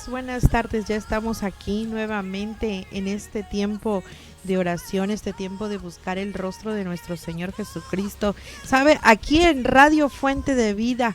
buenas tardes, ya estamos aquí nuevamente en este tiempo de oración, este tiempo de buscar el rostro de nuestro Señor Jesucristo. Sabe, aquí en Radio Fuente de Vida,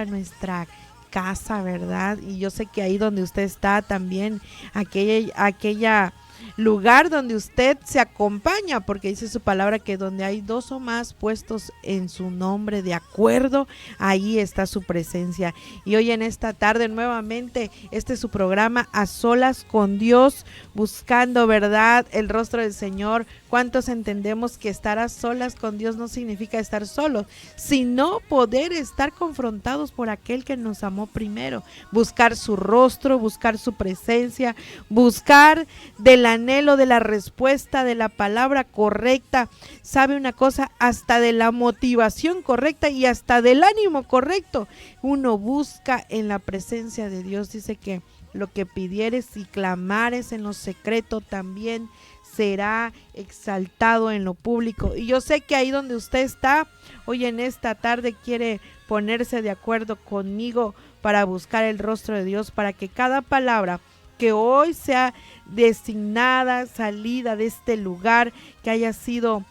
nuestra casa, ¿verdad? Y yo sé que ahí donde usted está también, aquella lugar donde usted se acompaña, porque dice su palabra que donde hay dos o más puestos en su nombre de acuerdo, ahí está su presencia. Y hoy en esta tarde nuevamente este es su programa A Solas con Dios, buscando, ¿verdad?, el rostro del Señor. ¿Cuántos entendemos que estar a solas con Dios no significa estar solos, sino poder estar confrontados por aquel que nos amó primero? Buscar su rostro, buscar su presencia, buscar del anhelo de la respuesta, de la palabra correcta. ¿Sabe una cosa? Hasta de la motivación correcta y hasta del ánimo correcto. Uno busca en la presencia de Dios. Dice que lo que pidieres y clamares en lo secreto también será exaltado en lo público. Y yo sé que ahí donde usted está, hoy en esta tarde quiere ponerse de acuerdo conmigo para buscar el rostro de Dios, para que cada palabra que hoy sea designada, salida de este lugar, que haya sido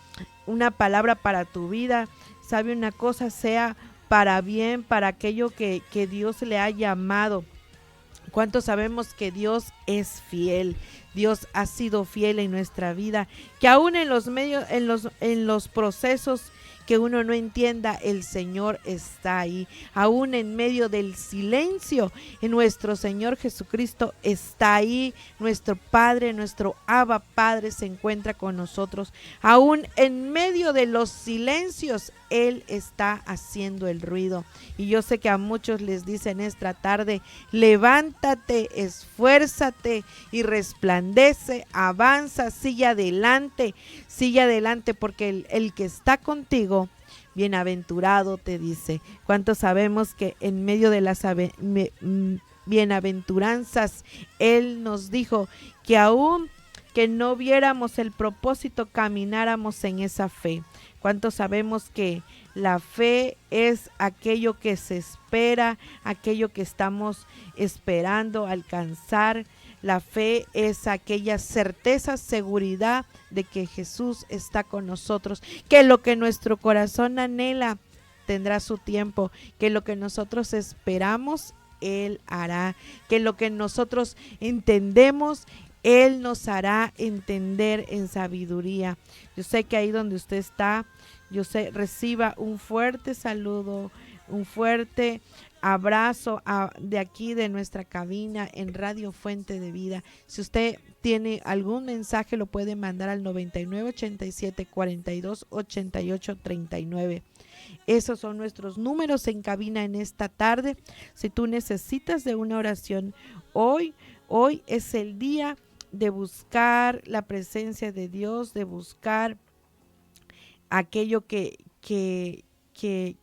una palabra para tu vida, sabe una cosa, sea para bien, para aquello que Dios le ha llamado. ¿Cuántos sabemos que Dios es fiel? Dios ha sido fiel en nuestra vida, que aún en los medios, en los procesos que uno no entienda, el Señor está ahí. Aún en medio del silencio, en nuestro Señor Jesucristo está ahí. Nuestro Padre, nuestro Abba Padre se encuentra con nosotros. Aún en medio de los silencios, Él está haciendo el ruido. Y yo sé que a muchos les dice en esta tarde: levántate, esfuérzate y resplandece, avanza, sigue adelante, porque el que está contigo, bienaventurado te dice. ¿Cuántos sabemos que en medio de las bienaventuranzas Él nos dijo que aún que no viéramos el propósito, camináramos en esa fe? ¿Cuántos sabemos que la fe es aquello que se espera, aquello que estamos esperando alcanzar? La fe es aquella certeza, seguridad de que Jesús está con nosotros, que lo que nuestro corazón anhela tendrá su tiempo, que lo que nosotros esperamos, Él hará, que lo que nosotros entendemos, Él nos hará entender en sabiduría. Yo sé que ahí donde usted está, reciba un fuerte saludo, un fuerte abrazo de aquí de nuestra cabina en Radio Fuente de Vida. Si usted tiene algún mensaje, lo puede mandar al 99 87 42 88 39. Esos son nuestros números en cabina en esta tarde. Si tú necesitas de una oración, hoy es el día de buscar la presencia de Dios, de buscar aquello que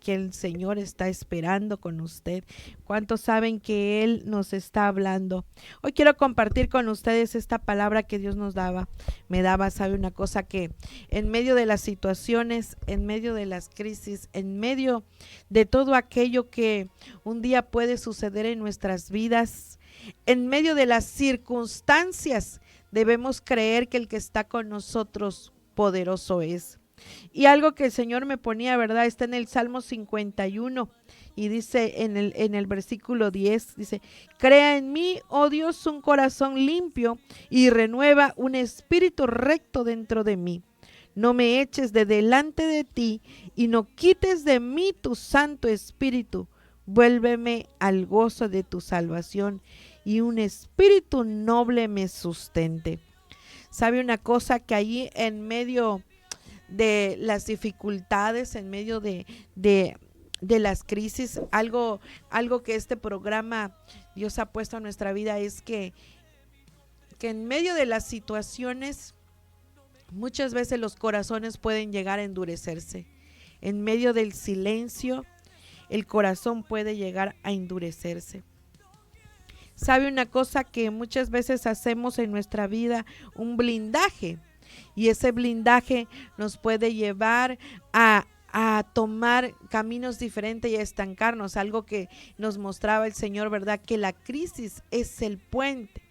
el Señor está esperando con usted. ¿Cuántos saben que Él nos está hablando? Hoy quiero compartir con ustedes esta palabra que Dios me daba. ¿Sabe una cosa? Que en medio de las situaciones, en medio de las crisis, en medio de todo aquello que un día puede suceder en nuestras vidas, en medio de las circunstancias, debemos creer que el que está con nosotros poderoso es. Y algo que el Señor me ponía, ¿verdad? Está en el Salmo 51 y dice en el versículo 10, dice: crea en mí, oh Dios, un corazón limpio y renueva un espíritu recto dentro de mí. No me eches de delante de ti y no quites de mí tu Santo Espíritu. Vuélveme al gozo de tu salvación y un espíritu noble me sustente. ¿Sabe una cosa? Que allí en medio de las dificultades, en medio de las crisis, algo que este programa Dios ha puesto en nuestra vida es que en medio de las situaciones muchas veces los corazones pueden llegar a endurecerse. En medio del silencio el corazón puede llegar a endurecerse. ¿Sabe una cosa? Que muchas veces hacemos en nuestra vida un blindaje, y ese blindaje nos puede llevar a a tomar caminos diferentes y a estancarnos, algo que nos mostraba el Señor, ¿verdad? Que la crisis es el puente.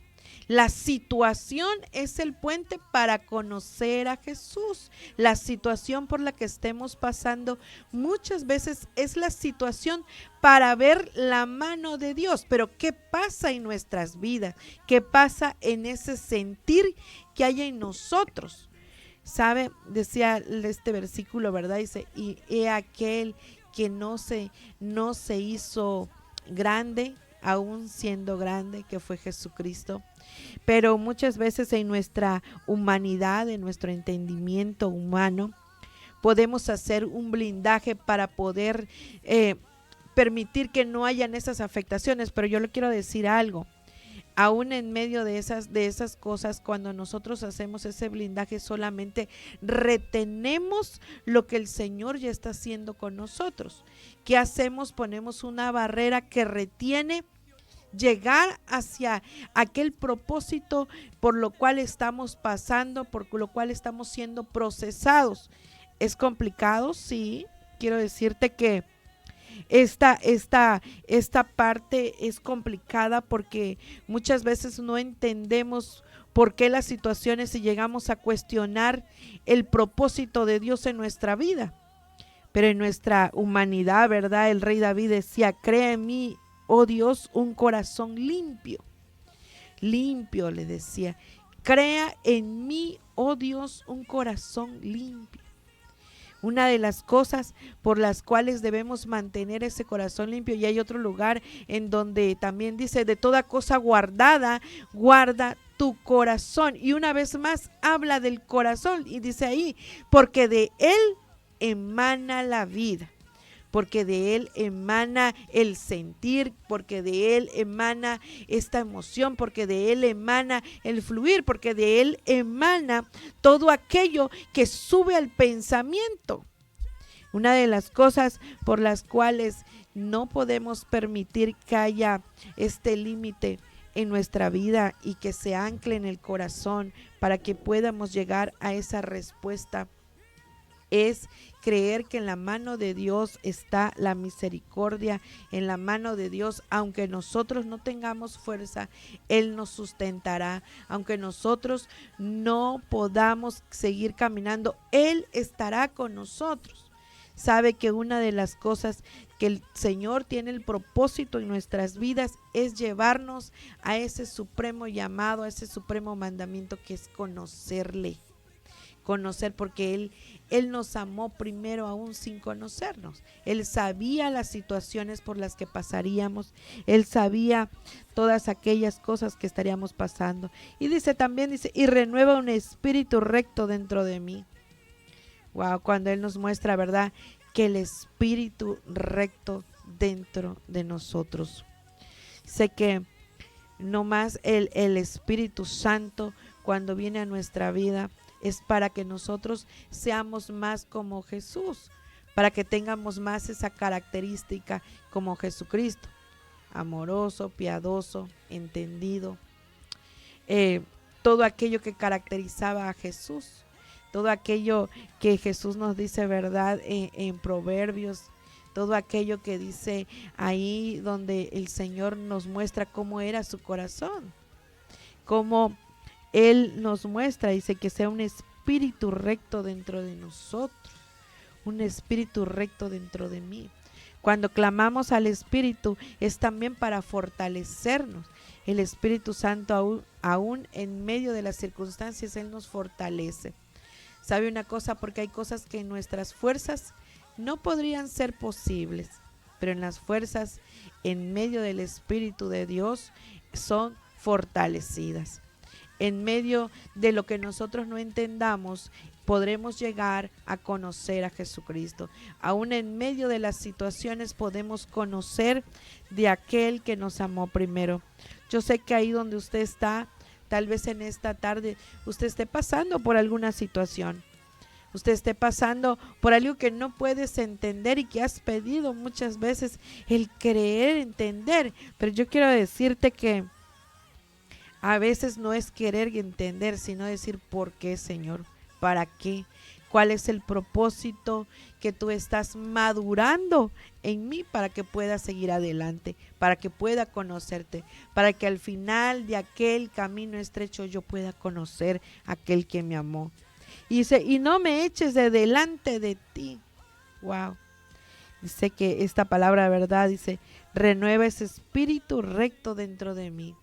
La situación es el puente para conocer a Jesús. La situación por la que estemos pasando muchas veces es la situación para ver la mano de Dios. Pero ¿qué pasa en nuestras vidas? ¿Qué pasa en ese sentir que hay en nosotros? ¿Sabe? Decía este versículo, ¿verdad? Dice, y he aquel que no se hizo grande, aún siendo grande, que fue Jesucristo. Pero muchas veces en nuestra humanidad, en nuestro entendimiento humano, podemos hacer un blindaje para poder permitir que no hayan esas afectaciones. Pero yo le quiero decir algo. Aún en medio de esas cosas, cuando nosotros hacemos ese blindaje, solamente retenemos lo que el Señor ya está haciendo con nosotros. ¿Qué hacemos? Ponemos una barrera que retiene llegar hacia aquel propósito por lo cual estamos pasando, por lo cual estamos siendo procesados. ¿Es complicado? Sí. Quiero decirte que esta parte es complicada porque muchas veces no entendemos por qué las situaciones y llegamos a cuestionar el propósito de Dios en nuestra vida. Pero en nuestra humanidad, ¿verdad? El rey David decía, crea en mí, oh Dios, un corazón limpio. Limpio, le decía. Crea en mí, oh Dios, un corazón limpio. Una de las cosas por las cuales debemos mantener ese corazón limpio, y hay otro lugar en donde también dice, de toda cosa guardada, guarda tu corazón. Y una vez más habla del corazón y dice ahí, porque de él emana la vida, porque de él emana el sentir, porque de él emana esta emoción, porque de él emana el fluir, porque de él emana todo aquello que sube al pensamiento. Una de las cosas por las cuales no podemos permitir que haya este límite en nuestra vida y que se ancle en el corazón para que podamos llegar a esa respuesta es creer que en la mano de Dios está la misericordia. En la mano de Dios, aunque nosotros no tengamos fuerza, Él nos sustentará. Aunque nosotros no podamos seguir caminando, Él estará con nosotros. Sabe que una de las cosas que el Señor tiene el propósito en nuestras vidas es llevarnos a ese supremo llamado, a ese supremo mandamiento que es conocerle. Conocer, porque Él nos amó primero aún sin conocernos. Él sabía las situaciones por las que pasaríamos. Él sabía todas aquellas cosas que estaríamos pasando. Y dice también, y renueva un espíritu recto dentro de mí. Wow, cuando Él nos muestra, ¿verdad? Que el espíritu recto dentro de nosotros. Sé que no más el Espíritu Santo cuando viene a nuestra vida es para que nosotros seamos más como Jesús, para que tengamos más esa característica como Jesucristo, amoroso, piadoso, entendido, todo aquello que caracterizaba a Jesús, todo aquello que Jesús nos dice, ¿verdad? En Proverbios, todo aquello que dice ahí donde el Señor nos muestra cómo era su corazón, cómo Él nos muestra, dice que sea un espíritu recto dentro de nosotros, un espíritu recto dentro de mí. Cuando clamamos al Espíritu es también para fortalecernos. El Espíritu Santo aún en medio de las circunstancias, Él nos fortalece. ¿Sabe una cosa? Porque hay cosas que en nuestras fuerzas no podrían ser posibles, pero en las fuerzas, en medio del Espíritu de Dios, son fortalecidas. En medio de lo que nosotros no entendamos, podremos llegar a conocer a Jesucristo. Aún en medio de las situaciones podemos conocer de aquel que nos amó primero. Yo sé que ahí donde usted está, tal vez en esta tarde, usted esté pasando por alguna situación. Usted esté pasando por algo que no puedes entender y que has pedido muchas veces el querer entender. Pero yo quiero decirte que a veces no es querer entender, sino decir, ¿por qué, Señor? ¿Para qué? cuál es el propósito que tú estás madurando en mí para que pueda seguir adelante, para que pueda conocerte, para que al final de aquel camino estrecho yo pueda conocer a aquel que me amó. Y dice, y no me eches de delante de ti. Wow. Dice que esta palabra, ¿verdad? Dice, renueva ese espíritu recto dentro de mí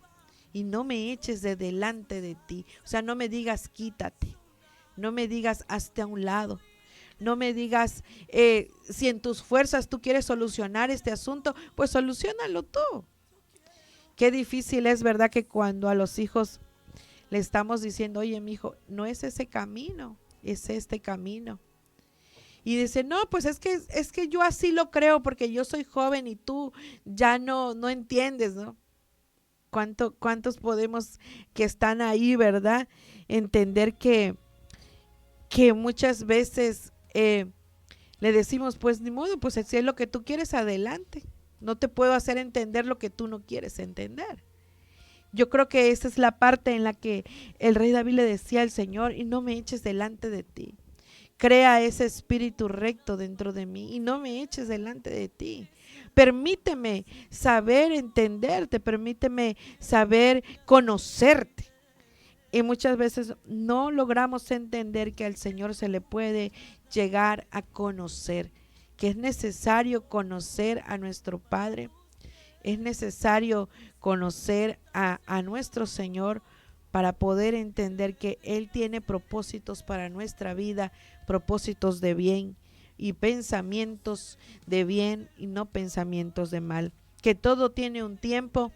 y no me eches de delante de ti. O sea, no me digas quítate, no me digas hazte a un lado, no me digas si en tus fuerzas tú quieres solucionar este asunto, pues solucionalo tú. Qué difícil es, ¿verdad? Que cuando a los hijos le estamos diciendo, oye, mi hijo, no es ese camino, es este camino. Y dice, no, pues es que yo así lo creo porque yo soy joven y tú ya no entiendes, ¿no? ¿Cuántos podemos que están ahí, ¿verdad? Entender que muchas veces le decimos, pues ni modo, pues si es lo que tú quieres, adelante. No te puedo hacer entender lo que tú no quieres entender. Yo creo que esa es la parte en la que el rey David le decía al Señor, y no me eches delante de ti. Crea ese espíritu recto dentro de mí y no me eches delante de ti. Permíteme saber entenderte, permíteme saber conocerte. Y muchas veces no logramos entender que al Señor se le puede llegar a conocer, que es necesario conocer a nuestro Padre, es necesario conocer a nuestro Señor para poder entender que Él tiene propósitos para nuestra vida, propósitos de bien y pensamientos de bien y no pensamientos de mal. Que todo tiene un tiempo,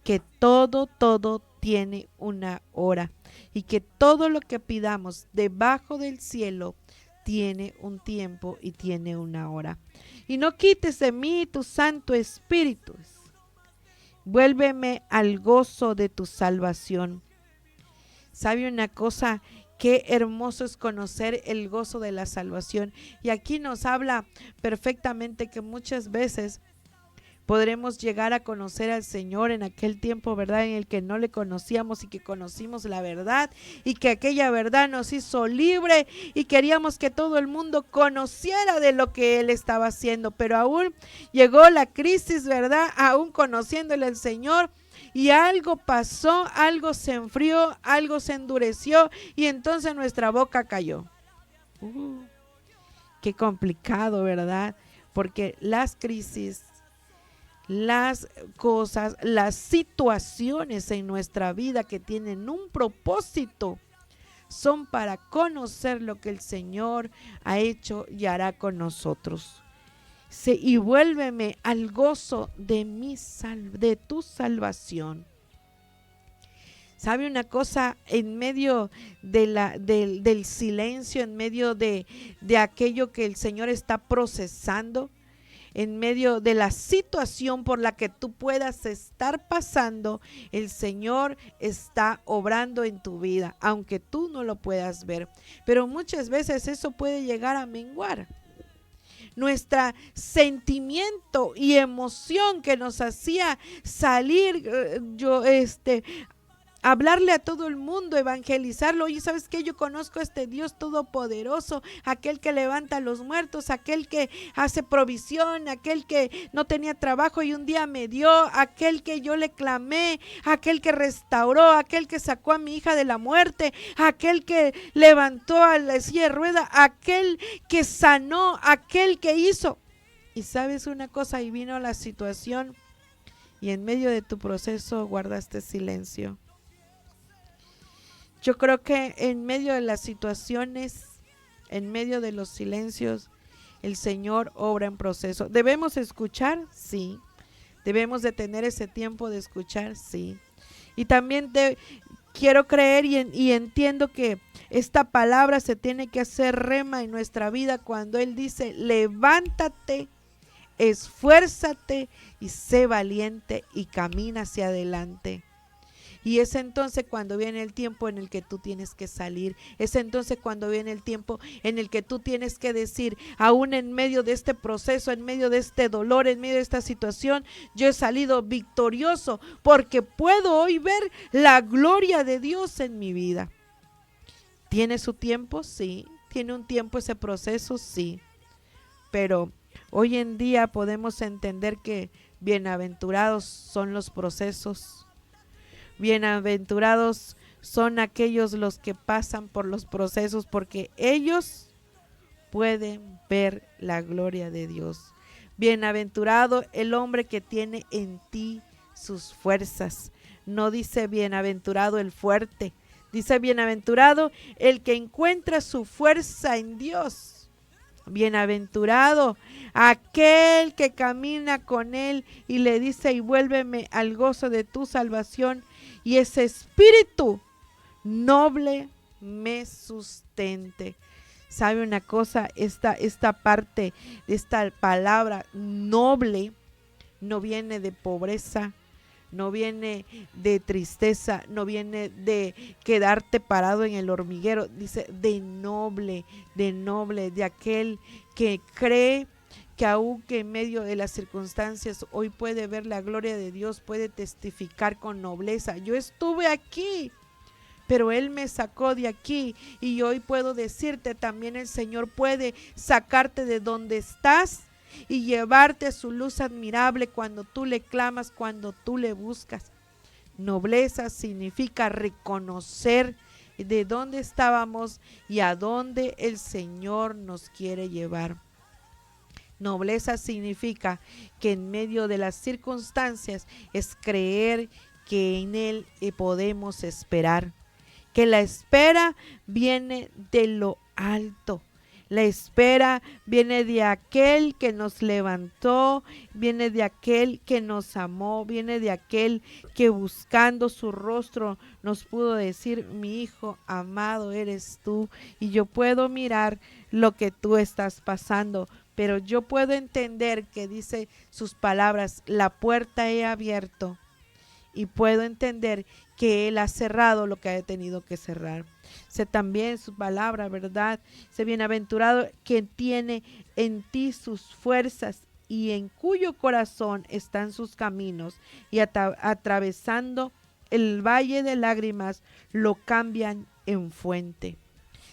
que todo tiene una hora y que todo lo que pidamos debajo del cielo tiene un tiempo y tiene una hora. Y no quites de mí tu Santo Espíritu. Vuélveme al gozo de tu salvación. ¿Sabe una cosa? Qué hermoso es conocer el gozo de la salvación. Y aquí nos habla perfectamente que muchas veces podremos llegar a conocer al Señor en aquel tiempo, ¿verdad? En el que no le conocíamos y que conocimos la verdad y que aquella verdad nos hizo libre y queríamos que todo el mundo conociera de lo que Él estaba haciendo. Pero aún llegó la crisis, ¿verdad? Aún conociéndole al Señor. Y algo pasó, algo se enfrió, algo se endureció y entonces nuestra boca cayó. Qué complicado, ¿verdad? Porque las crisis, las cosas, las situaciones en nuestra vida que tienen un propósito son para conocer lo que el Señor ha hecho y hará con nosotros. Y vuélveme al gozo de de tu salvación. ¿Sabe una cosa? En medio del silencio, en medio de aquello que el Señor está procesando, en medio de la situación por la que tú puedas estar pasando, el Señor está obrando en tu vida, aunque tú no lo puedas ver. Pero muchas veces eso puede llegar a menguar nuestro sentimiento y emoción que nos hacía salir, hablarle a todo el mundo, evangelizarlo. Oye, ¿sabes qué? Yo conozco a este Dios todopoderoso, aquel que levanta a los muertos, aquel que hace provisión, aquel que no tenía trabajo y un día me dio, aquel que yo le clamé, aquel que restauró, aquel que sacó a mi hija de la muerte, aquel que levantó a la silla de rueda, aquel que sanó, aquel que hizo. Y sabes una cosa, y vino la situación y en medio de tu proceso guardaste silencio. Yo creo que en medio de las situaciones, en medio de los silencios, el Señor obra en proceso. ¿Debemos escuchar? Sí. ¿Debemos de tener ese tiempo de escuchar? Sí. Y también quiero creer y entiendo que esta palabra se tiene que hacer rema en nuestra vida cuando Él dice, levántate, esfuérzate y sé valiente y camina hacia adelante. Y es entonces cuando viene el tiempo en el que tú tienes que salir. Es entonces cuando viene el tiempo en el que tú tienes que decir, aún en medio de este proceso, en medio de este dolor, en medio de esta situación, yo he salido victorioso porque puedo hoy ver la gloria de Dios en mi vida. ¿Tiene su tiempo? Sí, tiene un tiempo ese proceso, sí, pero hoy en día podemos entender que bienaventurados son los procesos, bienaventurados son aquellos los que pasan por los procesos, porque ellos pueden ver la gloria de Dios. Bienaventurado el hombre que tiene en ti sus fuerzas. No dice bienaventurado el fuerte, dice bienaventurado el que encuentra su fuerza en Dios. Bienaventurado aquel que camina con él y le dice: y vuélveme al gozo de tu salvación, y ese espíritu noble me sustente. ¿Sabe una cosa? Esta parte de esta palabra noble no viene de pobreza, no viene de tristeza, no viene de quedarte parado en el hormiguero. Dice de noble, de aquel que cree que aun que en medio de las circunstancias hoy puede ver la gloria de Dios, puede testificar con nobleza. Yo estuve aquí, pero Él me sacó de aquí, y hoy puedo decirte también: el Señor puede sacarte de donde estás y llevarte a su luz admirable cuando tú le clamas, cuando tú le buscas. Nobleza significa reconocer de dónde estábamos y a dónde el Señor nos quiere llevar. Nobleza significa que en medio de las circunstancias es creer que en Él podemos esperar, que la espera viene de lo alto. La espera viene de aquel que nos levantó, viene de aquel que nos amó, viene de aquel que buscando su rostro nos pudo decir: mi hijo amado eres tú, y yo puedo mirar lo que tú estás pasando, pero yo puedo entender que dice sus palabras: la puerta he abierto, y puedo entender que Él ha cerrado lo que ha tenido que cerrar. Sé también su palabra, ¿verdad? Sé bienaventurado quien tiene en ti sus fuerzas y en cuyo corazón están sus caminos, y atravesando el valle de lágrimas lo cambian en fuente.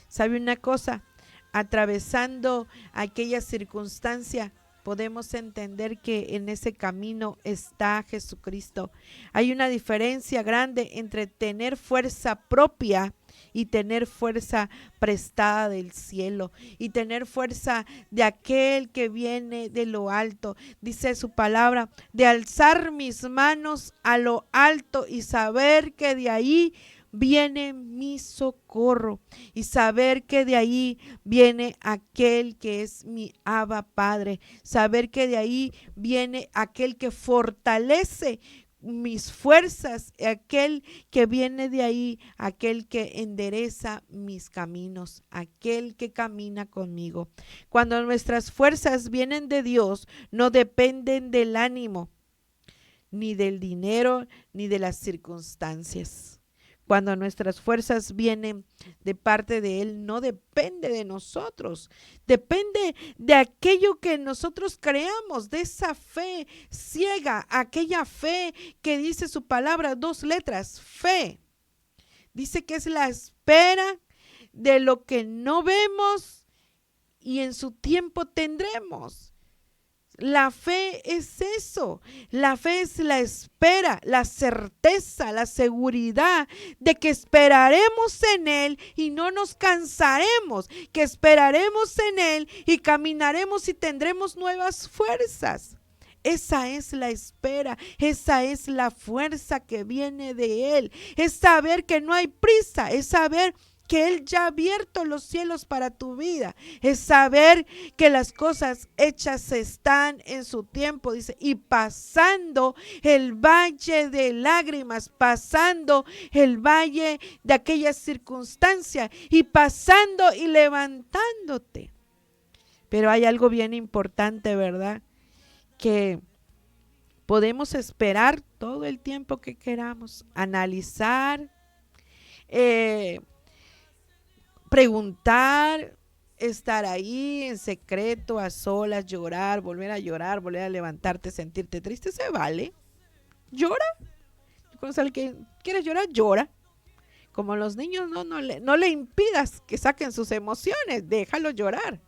¿Sabe una cosa? Atravesando aquella circunstancia, podemos entender que en ese camino está Jesucristo. Hay una diferencia grande entre tener fuerza propia y tener fuerza prestada del cielo, y tener fuerza de aquel que viene de lo alto. Dice su palabra: de alzar mis manos a lo alto y saber que de ahí viene mi socorro, y saber que de ahí viene aquel que es mi Abba Padre, saber que de ahí viene aquel que fortalece mis fuerzas, aquel que viene de ahí, aquel que endereza mis caminos, aquel que camina conmigo. Cuando nuestras fuerzas vienen de Dios, no dependen del ánimo, ni del dinero, ni de las circunstancias. Cuando nuestras fuerzas vienen de parte de Él, no depende de nosotros, depende de aquello que nosotros creamos, de esa fe ciega, aquella fe que dice su palabra, 2 letras, fe. Dice que es la espera de lo que no vemos y en su tiempo tendremos. La fe es eso, la fe es la espera, la certeza, la seguridad de que esperaremos en Él y no nos cansaremos, que esperaremos en Él y caminaremos y tendremos nuevas fuerzas. Esa es la espera, esa es la fuerza que viene de Él, es saber que no hay prisa, es saber que Él ya ha abierto los cielos para tu vida, es saber que las cosas hechas están en su tiempo, dice, y pasando el valle de lágrimas, pasando el valle de aquellas circunstancias y pasando y levantándote. Pero hay algo bien importante, ¿verdad? Que podemos esperar todo el tiempo que queramos, analizar, preguntar, estar ahí en secreto, a solas, llorar, volver a levantarte, sentirte triste, se vale. Llora. Cuando sale que quieres llorar, llora. Como los niños, no le impidas que saquen sus emociones, déjalo llorar.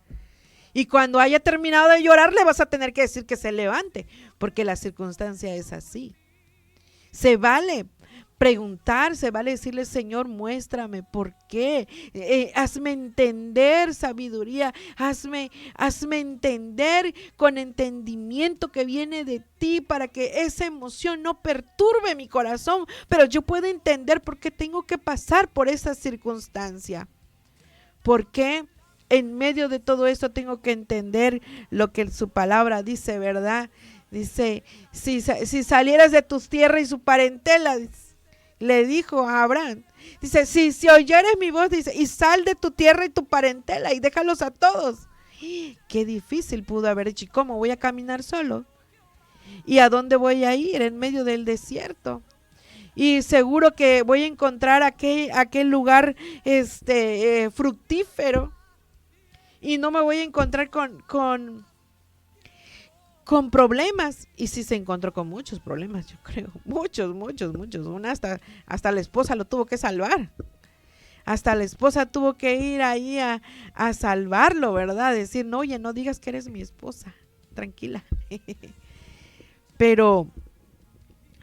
Y cuando haya terminado de llorar, le vas a tener que decir que se levante, porque la circunstancia es así. Se vale preguntar, se vale decirle, Señor, muéstrame por qué, hazme entender sabiduría, hazme entender con entendimiento que viene de ti, para que esa emoción no perturbe mi corazón, pero yo puedo entender por qué tengo que pasar por esa circunstancia. ¿Por qué? En medio de todo esto tengo que entender lo que su palabra dice, ¿verdad? Dice, si salieras de tus tierras y su parentela, le dijo a Abraham, dice, si oyeres mi voz, dice, y sal de tu tierra y tu parentela y déjalos a todos. Qué difícil pudo haber dicho, ¿cómo voy a caminar solo? ¿Y a dónde voy a ir? En medio del desierto. Y seguro que voy a encontrar aquel lugar fructífero. Y no me voy a encontrar con problemas. Y sí se encontró con muchos problemas, yo creo. Muchos. Una hasta la esposa lo tuvo que salvar. Hasta la esposa tuvo que ir ahí a salvarlo, ¿verdad? Decir, no, oye, no digas que eres mi esposa. Tranquila. Pero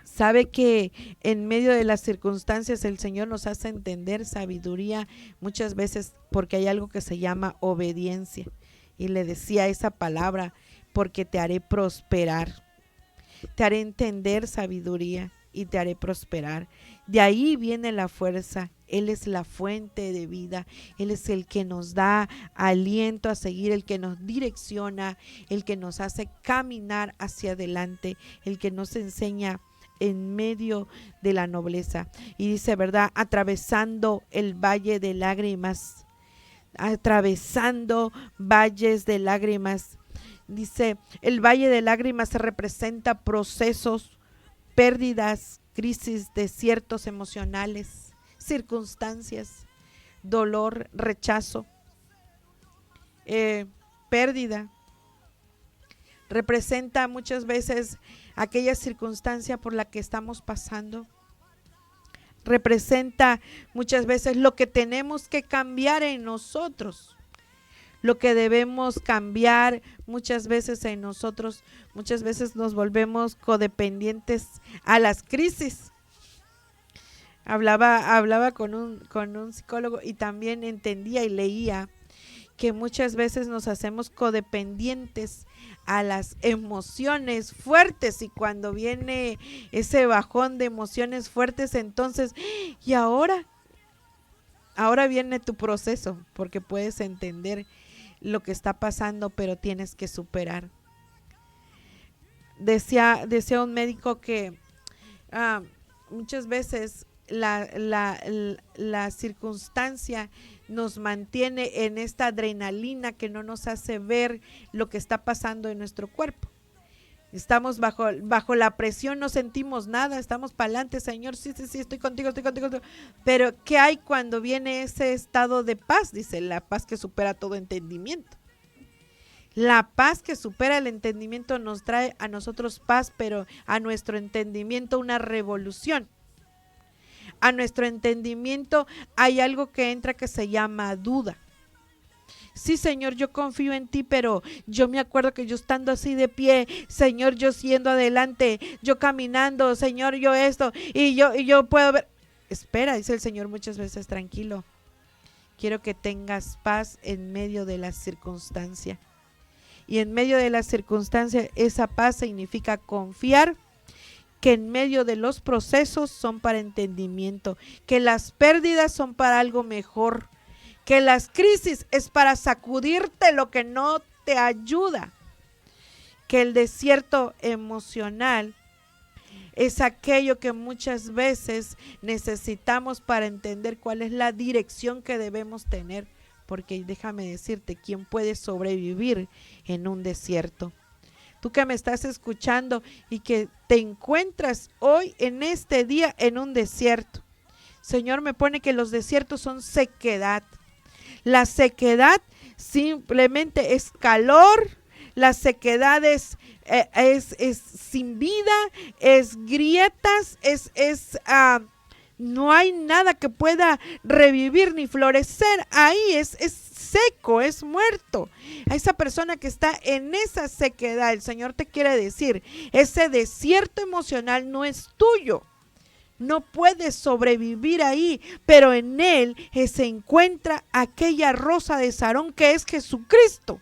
sabe que en medio de las circunstancias el Señor nos hace entender sabiduría muchas veces, porque hay algo que se llama obediencia. Y le decía esa palabra, porque te haré prosperar. Te haré entender sabiduría y te haré prosperar. De ahí viene la fuerza. Él es la fuente de vida. Él es el que nos da aliento a seguir, el que nos direcciona, el que nos hace caminar hacia adelante, el que nos enseña en medio de la nobleza. Y dice, ¿verdad? Atravesando el valle de lágrimas. Atravesando valles de lágrimas. Dice, el valle de lágrimas se representa procesos, pérdidas, crisis, desiertos emocionales, circunstancias, dolor, rechazo, pérdida. Representa muchas veces aquella circunstancia por la que estamos pasando. Representa muchas veces lo que tenemos que cambiar en nosotros. Lo que debemos cambiar muchas veces en nosotros. Muchas veces nos volvemos codependientes a las crisis. Hablaba con un psicólogo y también entendía y leía que muchas veces nos hacemos codependientes a las emociones fuertes, y cuando viene ese bajón de emociones fuertes, entonces, y ahora viene tu proceso, porque puedes entender lo que está pasando, pero tienes que superar. Decía un médico que muchas veces la circunstancia nos mantiene en esta adrenalina que no nos hace ver lo que está pasando en nuestro cuerpo. Estamos bajo la presión, no sentimos nada, estamos para adelante, Señor, sí, estoy contigo. Pero ¿qué hay cuando viene ese estado de paz? Dice, la paz que supera todo entendimiento. La paz que supera el entendimiento nos trae a nosotros paz, pero a nuestro entendimiento una revolución. A nuestro entendimiento hay algo que entra que se llama duda. Sí, Señor, yo confío en ti, pero yo me acuerdo que yo estando así de pie, Señor, yo yendo adelante, yo caminando, Señor, yo esto, y yo puedo ver. Espera, dice el Señor muchas veces, tranquilo. Quiero que tengas paz en medio de la circunstancia. Y en medio de la circunstancia, esa paz significa confiar que en medio de los procesos son para entendimiento, que las pérdidas son para algo mejor, que las crisis es para sacudirte lo que no te ayuda, que el desierto emocional es aquello que muchas veces necesitamos para entender cuál es la dirección que debemos tener, porque déjame decirte, ¿quién puede sobrevivir en un desierto? Tú que me estás escuchando y que te encuentras hoy en este día en un desierto. Señor me pone que los desiertos son sequedad. La sequedad simplemente es calor, la sequedad es sin vida, es grietas, es no hay nada que pueda revivir ni florecer. Ahí es seco, es muerto. A esa persona que está en esa sequedad, el Señor te quiere decir, ese desierto emocional no es tuyo. No puedes sobrevivir ahí, pero en él se encuentra aquella rosa de Sarón que es Jesucristo.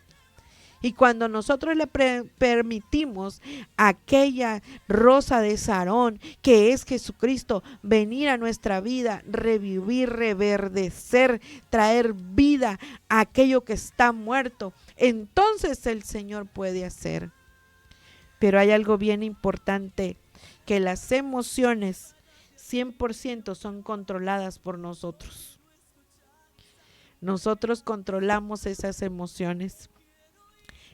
Y cuando nosotros le permitimos a aquella rosa de Sarón, que es Jesucristo, venir a nuestra vida, revivir, reverdecer, traer vida a aquello que está muerto, entonces el Señor puede hacer. Pero hay algo bien importante, que las emociones 100% son controladas por nosotros. Nosotros controlamos esas emociones.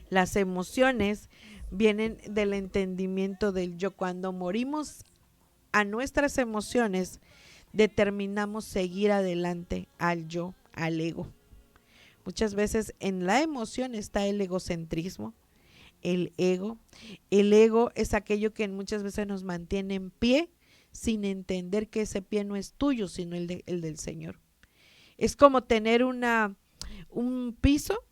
Las emociones vienen del entendimiento del yo. Cuando morimos a nuestras emociones, determinamos seguir adelante al yo, al ego. Muchas veces en la emoción está el egocentrismo, el ego. El ego es aquello que muchas veces nos mantiene en pie sin entender que ese pie no es tuyo, sino el del Señor. Es como tener un piso,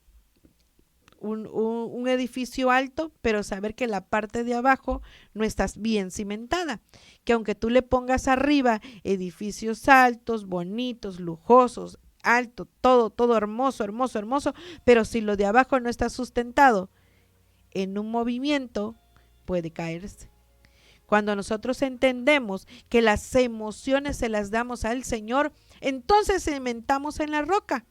un edificio alto, pero saber que la parte de abajo no está bien cimentada, que aunque tú le pongas arriba edificios altos, bonitos, lujosos, alto, todo hermoso, pero si lo de abajo no está sustentado, en un movimiento puede caerse. Cuando nosotros entendemos que las emociones se las damos al Señor, entonces cimentamos en la roca.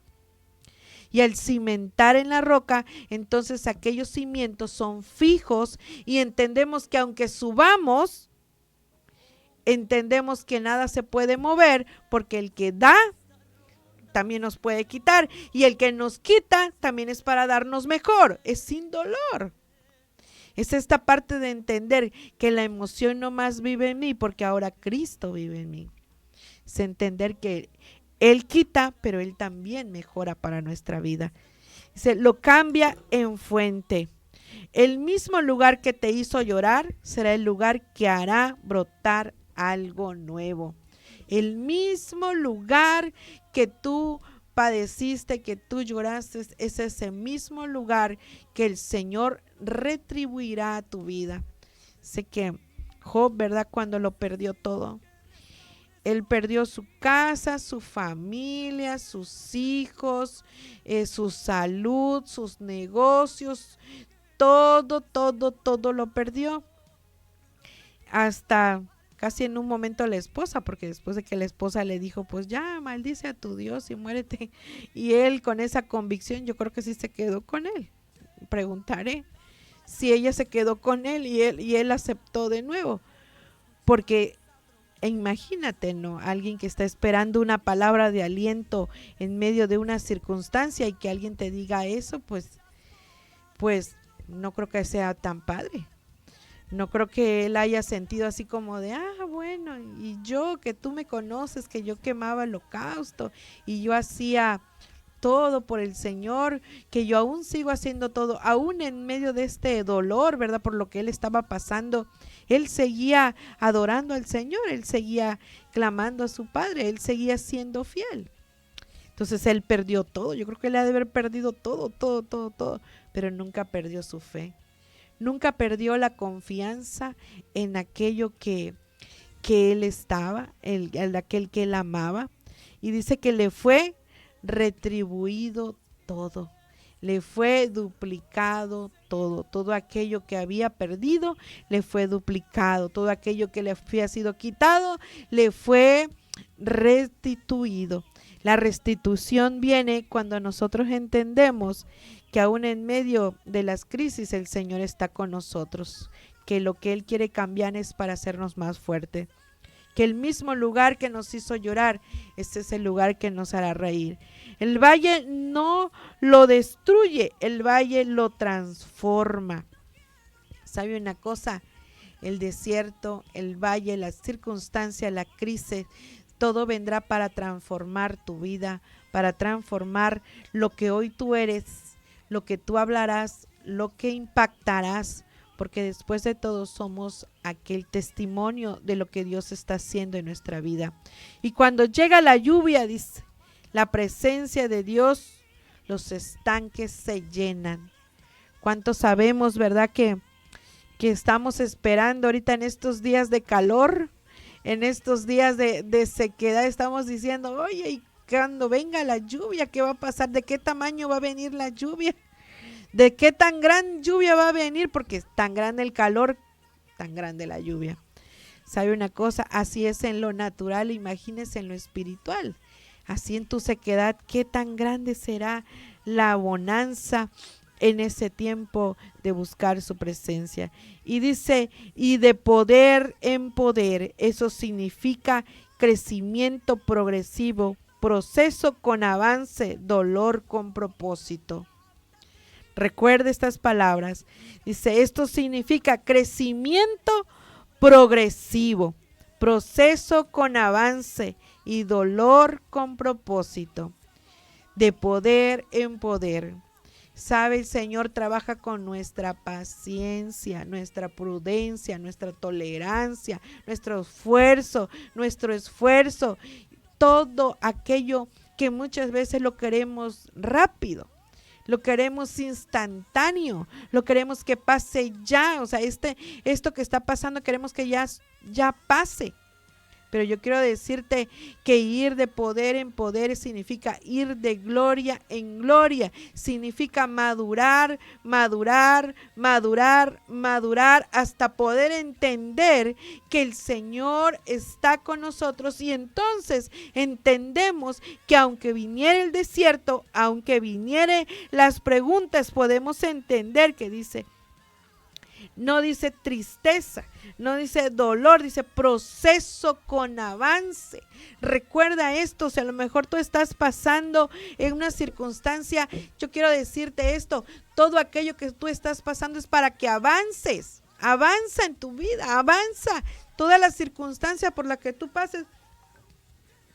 Y al cimentar en la roca, entonces aquellos cimientos son fijos y entendemos que aunque subamos, entendemos que nada se puede mover, porque el que da también nos puede quitar, y el que nos quita también es para darnos mejor, es sin dolor. Es esta parte de entender que la emoción no más vive en mí, porque ahora Cristo vive en mí. Es entender que Él quita, pero Él también mejora para nuestra vida. Dice, lo cambia en fuente. El mismo lugar que te hizo llorar será el lugar que hará brotar algo nuevo. El mismo lugar que tú padeciste, que tú lloraste, es ese mismo lugar que el Señor retribuirá a tu vida. Sé que Job, ¿verdad? Cuando lo perdió todo, él perdió su casa, su familia, sus hijos, su salud, sus negocios, todo lo perdió. Hasta casi en un momento la esposa, porque después de que la esposa le dijo, pues ya, maldice a tu Dios y muérete. Y él con esa convicción, yo creo que sí se quedó con él. Preguntaré si ella se quedó con él y él aceptó de nuevo. Porque imagínate, ¿no? Alguien que está esperando una palabra de aliento en medio de una circunstancia y que alguien te diga eso, pues no creo que sea tan padre. No creo que él haya sentido así como de, bueno, y yo que tú me conoces, que yo quemaba el holocausto y yo hacía todo por el Señor, que yo aún sigo haciendo todo, aún en medio de este dolor, ¿verdad? Por lo que él estaba pasando, él seguía adorando al Señor, él seguía clamando a su Padre, él seguía siendo fiel. Entonces él perdió todo, yo creo que él ha de haber perdido todo, pero nunca perdió su fe. Nunca perdió la confianza en aquello que él estaba, aquel que él amaba. Y dice que le fue retribuido todo, le fue duplicado todo aquello que había perdido le fue duplicado, todo aquello que le había sido quitado le fue restituido. La restitución viene cuando nosotros entendemos que aún en medio de las crisis el Señor está con nosotros, que lo que Él quiere cambiar es para hacernos más fuertes, que el mismo lugar que nos hizo llorar, este es el lugar que nos hará reír. El valle no lo destruye, el valle lo transforma. ¿Sabe una cosa? El desierto, el valle, las circunstancias, la crisis, todo vendrá para transformar tu vida, para transformar lo que hoy tú eres, lo que tú hablarás, lo que impactarás, porque después de todo somos aquel testimonio de lo que Dios está haciendo en nuestra vida. Y cuando llega la lluvia, dice, la presencia de Dios, los estanques se llenan. ¿Cuántos sabemos, verdad, que estamos esperando ahorita en estos días de calor, en estos días de sequedad? Estamos diciendo, oye, y cuando venga la lluvia, ¿qué va a pasar? ¿De qué tamaño va a venir la lluvia? ¿De qué tan gran lluvia va a venir? Porque es tan grande el calor, tan grande la lluvia. ¿Sabe una cosa? Así es en lo natural, imagínese en lo espiritual. Así en tu sequedad, ¿qué tan grande será la bonanza en ese tiempo de buscar su presencia? Y dice, y de poder en poder, eso significa crecimiento progresivo, proceso con avance, dolor con propósito. Recuerde estas palabras. Dice, esto significa crecimiento progresivo, proceso con avance y dolor con propósito, de poder en poder. Sabe, el Señor trabaja con nuestra paciencia, nuestra prudencia, nuestra tolerancia, nuestro esfuerzo, todo aquello que muchas veces lo queremos rápido, lo queremos instantáneo, lo queremos que pase ya. O sea, esto que está pasando queremos que ya pase. Pero yo quiero decirte que ir de poder en poder significa ir de gloria en gloria. Significa madurar, madurar, madurar, madurar hasta poder entender que el Señor está con nosotros. Y entonces entendemos que aunque viniera el desierto, aunque viniere las preguntas, podemos entender que dice, no dice tristeza, no dice dolor, dice proceso con avance. Recuerda esto, si a lo mejor tú estás pasando en una circunstancia, yo quiero decirte esto, todo aquello que tú estás pasando es para que avances, avanza en tu vida, avanza. Todas las circunstancias por las que tú pases,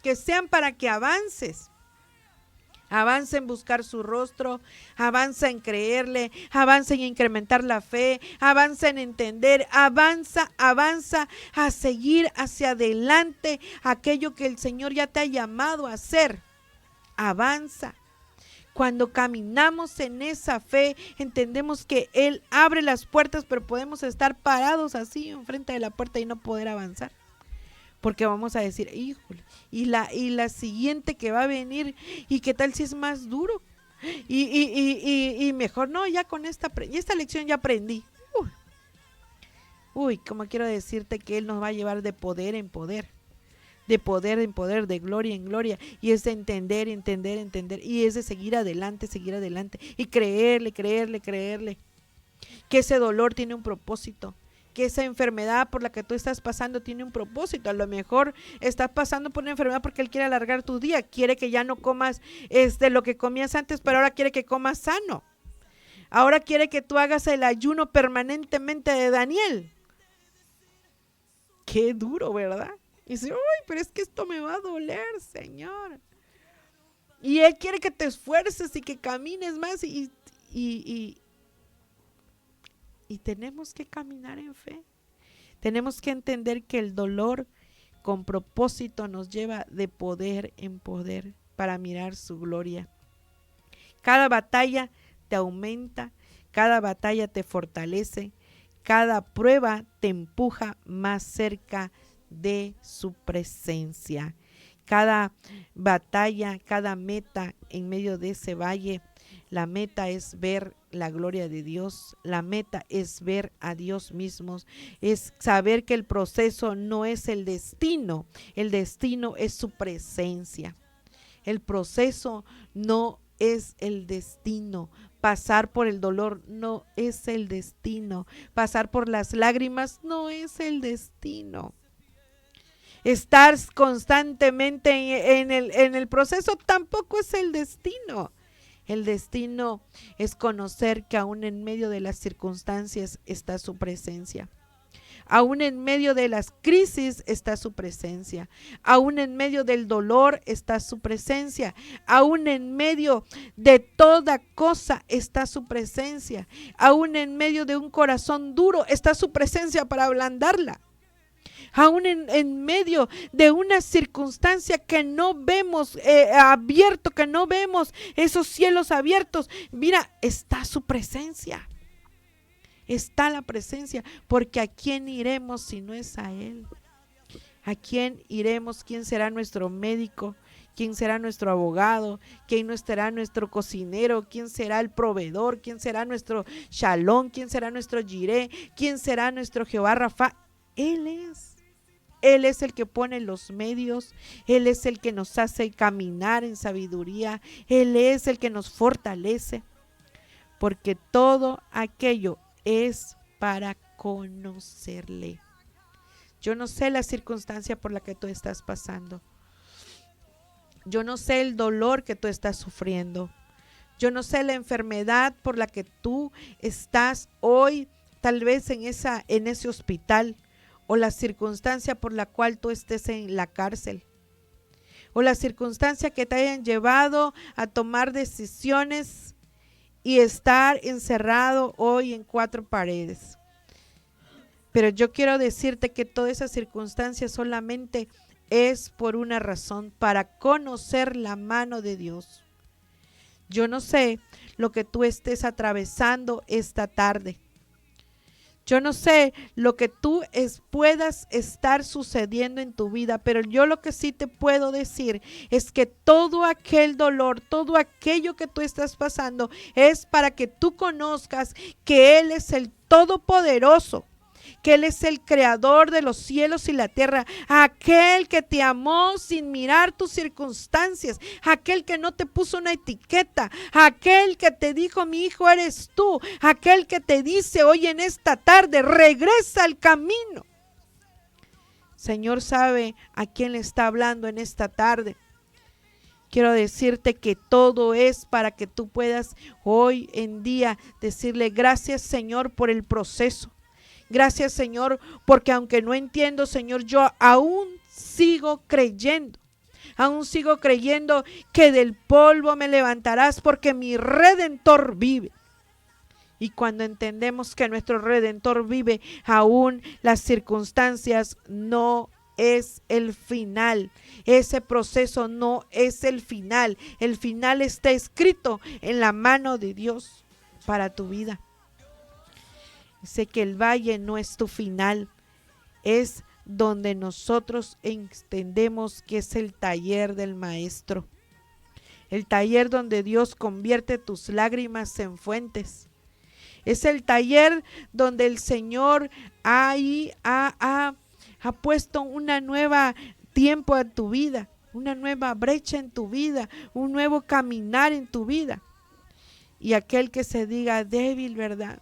que sean para que avances. Avanza en buscar su rostro, avanza en creerle, avanza en incrementar la fe, avanza en entender, avanza a seguir hacia adelante aquello que el Señor ya te ha llamado a hacer. Avanza. Cuando caminamos en esa fe, entendemos que Él abre las puertas, pero podemos estar parados así enfrente de la puerta y no poder avanzar. Porque vamos a decir, híjole, y la siguiente que va a venir, ¿y qué tal si es más duro? Y mejor no, ya con esta lección ya aprendí. Como quiero decirte que Él nos va a llevar de poder en poder, de poder en poder, de gloria en gloria, y es de entender, y es de seguir adelante, y creerle, que ese dolor tiene un propósito, que esa enfermedad por la que tú estás pasando tiene un propósito. A lo mejor estás pasando por una enfermedad porque Él quiere alargar tu día, quiere que ya no comas lo que comías antes, pero ahora quiere que comas sano. Ahora quiere que tú hagas el ayuno permanentemente de Daniel. Qué duro, ¿verdad? Y dice, uy, pero es que esto me va a doler, Señor. Y Él quiere que te esfuerces y que camines más y tenemos que caminar en fe. Tenemos que entender que el dolor con propósito nos lleva de poder en poder para mirar su gloria. Cada batalla te aumenta, cada batalla te fortalece, cada prueba te empuja más cerca de su presencia. Cada batalla, cada meta en medio de ese valle, la meta es ver la gloria de Dios, la meta es ver a Dios mismo, es saber que el proceso no es el destino es su presencia. El proceso no es el destino, pasar por el dolor no es el destino, pasar por las lágrimas no es el destino. Estar constantemente en el proceso tampoco es el destino. El destino es conocer que aún en medio de las circunstancias está su presencia. Aún en medio de las crisis está su presencia. Aún en medio del dolor está su presencia. Aún en medio de toda cosa está su presencia. Aún en medio de un corazón duro está su presencia para ablandarla. Aún en medio de una circunstancia que no vemos abierto, que no vemos esos cielos abiertos, mira, está su presencia. Está la presencia, porque ¿a quién iremos si no es a Él? ¿A quién iremos? ¿Quién será nuestro médico? ¿Quién será nuestro abogado? ¿Quién será nuestro cocinero? ¿Quién será el proveedor? ¿Quién será nuestro Shalom? ¿Quién será nuestro Jireh? ¿Quién será nuestro Jehová Rafa? Él es. Él es el que pone los medios, Él es el que nos hace caminar en sabiduría, Él es el que nos fortalece, porque todo aquello es para conocerle. Yo no sé la circunstancia por la que tú estás pasando. Yo no sé el dolor que tú estás sufriendo. Yo no sé la enfermedad por la que tú estás hoy, tal vez en ese hospital, o la circunstancia por la cual tú estés en la cárcel, o la circunstancia que te hayan llevado a tomar decisiones y estar encerrado hoy en 4 paredes. Pero yo quiero decirte que toda esa circunstancia solamente es por una razón, para conocer la mano de Dios. Yo no sé lo que tú estés atravesando esta tarde. Yo no sé lo que tú puedas estar sucediendo en tu vida, pero yo lo que sí te puedo decir es que todo aquel dolor, todo aquello que tú estás pasando es para que tú conozcas que Él es el Todopoderoso, que Él es el creador de los cielos y la tierra, aquel que te amó sin mirar tus circunstancias, aquel que no te puso una etiqueta, aquel que te dijo: mi hijo eres tú, aquel que te dice hoy en esta tarde: regresa al camino. Señor sabe a quién le está hablando en esta tarde. Quiero decirte que todo es para que tú puedas hoy en día decirle: gracias, Señor, por el proceso. Gracias, Señor, porque aunque no entiendo, Señor, yo aún sigo creyendo. Aún sigo creyendo que del polvo me levantarás, porque mi Redentor vive. Y cuando entendemos que nuestro Redentor vive, aún las circunstancias no es el final. Ese proceso no es el final. El final está escrito en la mano de Dios para tu vida. Sé que el valle no es tu final, es donde nosotros entendemos que es el taller del maestro, el taller donde Dios convierte tus lágrimas en fuentes. Es el taller donde el Señor ahí ha puesto una nueva tiempo en tu vida, una nueva brecha en tu vida, un nuevo caminar en tu vida. Y aquel que se diga débil, ¿verdad?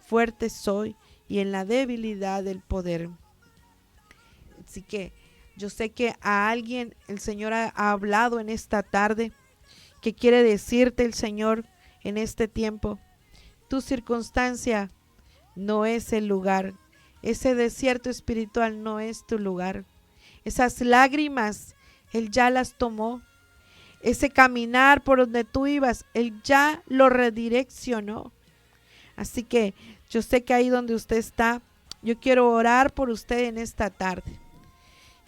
Fuerte soy, y en la debilidad del poder. Así que yo sé que a alguien el Señor ha hablado en esta tarde, que quiere decirte el Señor en este tiempo: tu circunstancia no es el lugar, ese desierto espiritual no es tu lugar, esas lágrimas Él ya las tomó, ese caminar por donde tú ibas Él ya lo redireccionó. Así que yo sé que ahí donde usted está, yo quiero orar por usted en esta tarde.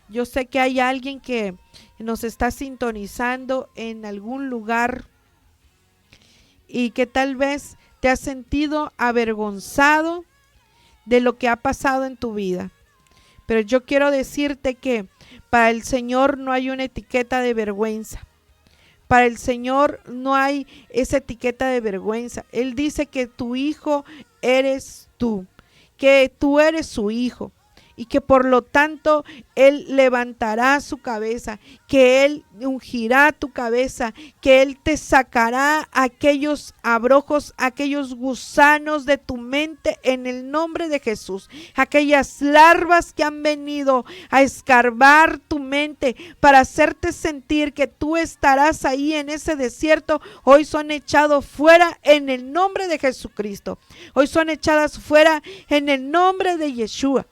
Yo sé que hay alguien que nos está sintonizando en algún lugar y que tal vez te has sentido avergonzado de lo que ha pasado en tu vida. Pero yo quiero decirte que para el Señor no hay una etiqueta de vergüenza. Para el Señor no hay esa etiqueta de vergüenza. Él dice que tu hijo eres tú, que tú eres su hijo. y que por lo tanto Él levantará su cabeza, que Él ungirá tu cabeza, que Él te sacará aquellos abrojos, aquellos gusanos de tu mente en el nombre de Jesús, aquellas larvas que han venido a escarbar tu mente para hacerte sentir que tú estarás ahí en ese desierto, hoy son echados fuera en el nombre de Jesucristo, hoy son echadas fuera en el nombre de Yeshua.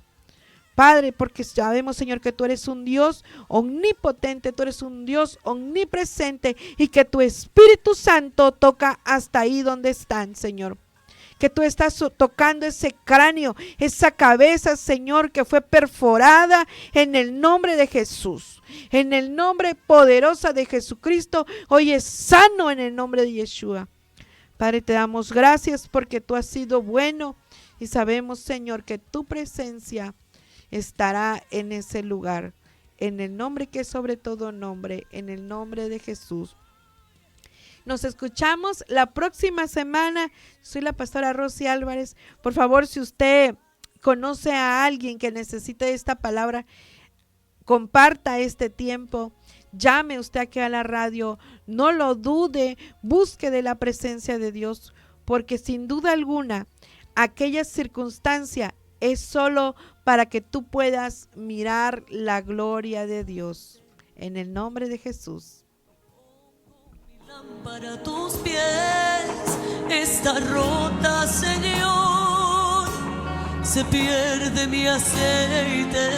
Padre, porque sabemos, Señor, que tú eres un Dios omnipotente, tú eres un Dios omnipresente y que tu Espíritu Santo toca hasta ahí donde están, Señor. Que tú estás tocando ese cráneo, esa cabeza, Señor, que fue perforada en el nombre de Jesús. En el nombre poderoso de Jesucristo, hoy es sano en el nombre de Yeshua. Padre, te damos gracias porque tú has sido bueno y sabemos, Señor, que tu presencia estará en ese lugar, en el nombre que es sobre todo nombre, en el nombre de Jesús. Nos escuchamos la próxima semana. Soy la pastora Rosy Álvarez. Por favor, si usted conoce a alguien que necesite esta palabra, comparta este tiempo. Llame usted aquí a la radio, no lo dude, busque de la presencia de Dios, porque sin duda alguna, aquella circunstancia es solo para que tú puedas mirar la gloria de Dios. En el nombre de Jesús. Para tus pies está rota, Señor, se pierde mi aceite.